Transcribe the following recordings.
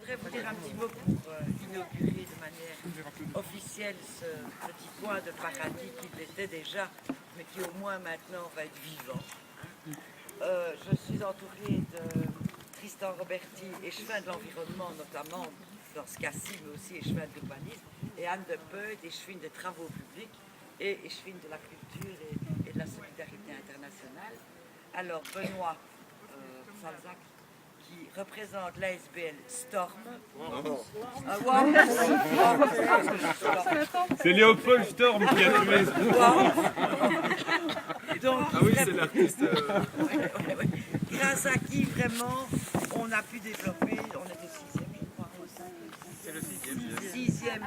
voudrais vous dire un petit mot pour inaugurer de manière officielle ce petit point de paradis qui l'était déjà, mais qui au moins maintenant va être vivant. Je suis entourée de Tristan Roberti, échevin de l'environnement notamment, dans ce cas-ci, mais aussi échevin de l'urbanisme, et Anne de Peut, échevine des travaux publics et échevine de la culture et de la solidarité internationale. Alors Benoît Salzac, qui représente l'ASBL Storm. C'est Léopold Storm qui a trouvé. Donc, ah oui, c'est l'artiste. Grâce à qui vraiment on a pu développer, on est le sixième, je crois. C'est le sixième.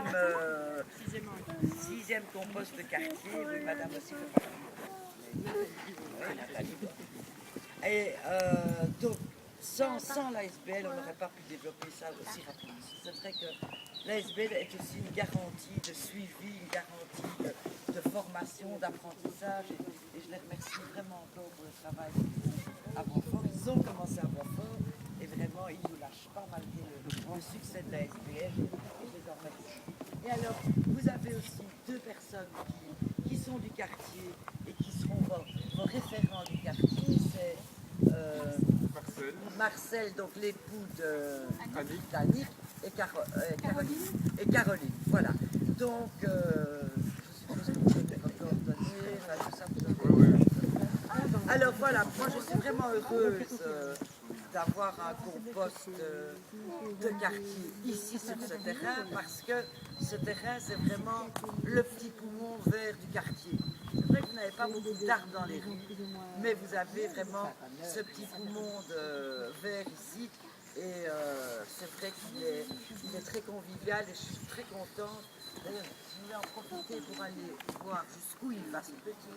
Sixième compost de quartier, oui, madame aussi fait partie. Et donc, sans l'ASBL, on n'aurait pas pu développer ça aussi rapidement. C'est vrai que l'ASBL est aussi une garantie de suivi, une garantie de formation, d'apprentissage. Et je les remercie vraiment encore pour le travail à Boisfort. Ils ont commencé à Boisfort et vraiment, ils ne nous lâchent pas malgré le succès de l'ASBL. Et je les en remercie. Et alors, vous avez aussi deux personnes qui sont du quartier et qui seront vos référents du quartier. C'est Marcel, donc l'époux d'Annick et Caroline. Voilà. Donc, je suppose que vous avez vos coordonnées, tout ça, vous avez... Alors voilà, moi je suis vraiment heureuse d'avoir un compost de quartier ici sur ce terrain, parce que ce terrain c'est vraiment le petit poumon vert du quartier. C'est vrai que vous n'avez pas beaucoup d'arbres dans les rues, mais vous avez vraiment ce petit poumon de vert ici. Et c'est vrai qu'il est très convivial et je suis très contente. D'ailleurs, je vais en profiter pour aller voir jusqu'où il va ce petit,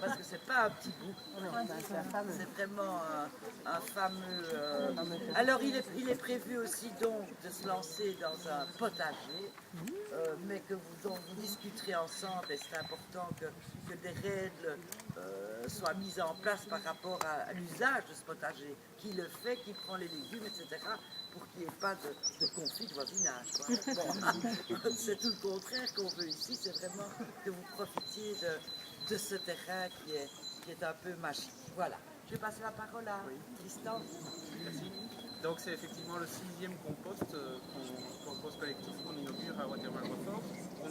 parce que c'est pas un petit bout, c'est vraiment un fameux... Alors il est prévu aussi donc de se lancer dans un potager, mais dont vous discuterez ensemble, et c'est important que des règles soient mises en place par rapport à l'usage de ce potager, qui le fait, qui prend les légumes, etc., pour qu'il n'y ait pas de conflit de voisinage. Bon, c'est tout le contraire qu'on veut ici, c'est vraiment que vous profitiez de ce terrain qui est un peu magique. Voilà. Je vais passer la parole à Tristan. Merci. Donc c'est effectivement le sixième compost collectif qu'on inaugure à Watermal-Rochefort. On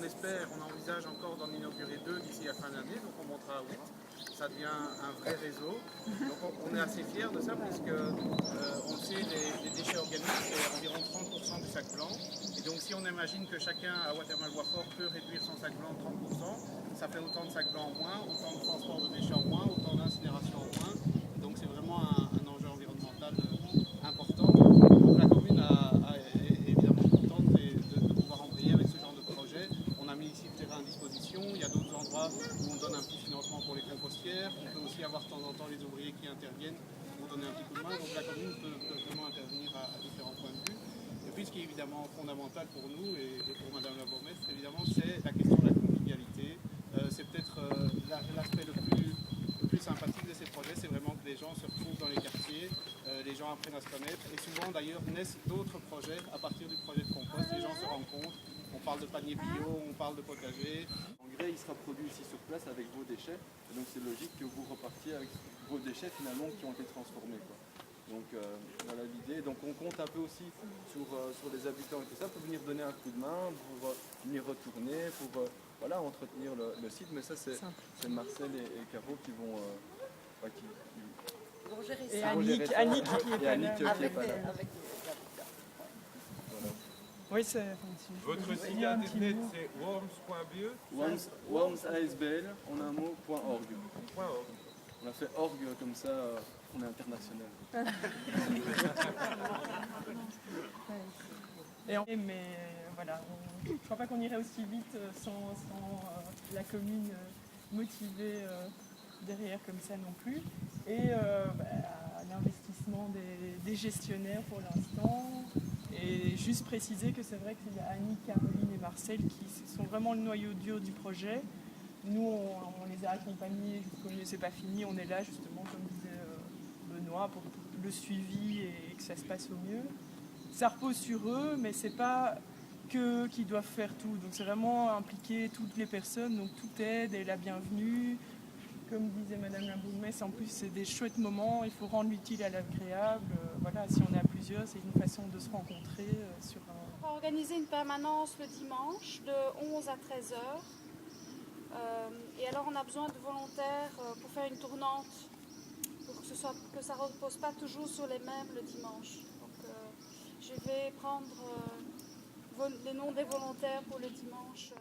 envisage encore d'en inaugurer 2 d'ici la fin de l'année, donc on montera à 8. Ça devient un vrai réseau. Donc on est assez fiers de ça, puisque on sait les déchets organiques, c'est environ 30% du sac blanc. Et donc si on imagine que chacun à Watermal-Rochefort peut réduire son sac blanc de 30%, ça fait autant de sacs blancs en moins, autant de transport de déchets en moins, autant d'incinération en moins. Donc c'est vraiment un enjeu environnemental important. Donc la commune est évidemment contente de pouvoir embrayer avec ce genre de projet. On a mis ici le terrain à disposition. Il y a d'autres endroits où on donne un petit financement pour les compostières. On peut aussi avoir de temps en temps les ouvriers qui interviennent pour donner un petit coup de main. Donc la commune peut vraiment intervenir à différents points de vue. Et puis ce qui est évidemment fondamental pour nous et pour Madame la bourgmestre, évidemment, c'est la question de la convivialité. C'est peut-être l'aspect le plus sympathique de ces projets, c'est vraiment que les gens se retrouvent dans les quartiers, les gens apprennent à se connaître, et souvent d'ailleurs naissent d'autres projets à partir du projet de compost. Les gens se rencontrent, on parle de panier bio, on parle de potager. L'engrais il sera produit ici sur place avec vos déchets, et donc c'est logique que vous repartiez avec vos déchets finalement qui ont été transformés, quoi. Donc voilà l'idée. Donc on compte un peu aussi sur les habitants et tout ça pour venir donner un coup de main, pour venir retourner, pour voilà, entretenir le site. Mais ça c'est Marcel et Caro qui vont et Annick qui est pas là. Avec voilà. Oui, c'est... Votre site internet c'est worms.be. Worms ASBL en un mot .org. On a fait org comme ça, on est international. Mais voilà, je ne crois pas qu'on irait aussi vite sans la commune motivée derrière comme ça non plus. Et l'investissement des gestionnaires pour l'instant. Et juste préciser que c'est vrai qu'il y a Annick, Caroline et Marcel qui sont vraiment le noyau dur du projet. Nous, on les a accompagnés jusqu'au milieu, c'est pas fini, on est là justement, comme disait Benoît, pour le suivi et que ça se passe au mieux. ça repose sur eux, mais c'est pas qu'eux qui doivent faire tout. Donc c'est vraiment impliquer toutes les personnes, donc toute aide est la bienvenue. Comme disait Madame la bourgmestre, en plus c'est des chouettes moments, il faut rendre l'utile à l'agréable. Voilà, si on est à plusieurs, c'est une façon de se rencontrer sur un... On va organiser une permanence le dimanche de 11 à 13 heures. Et alors on a besoin de volontaires pour faire une tournante, pour que ça ne repose pas toujours sur les mêmes le dimanche. Donc je vais prendre les noms des volontaires pour le dimanche.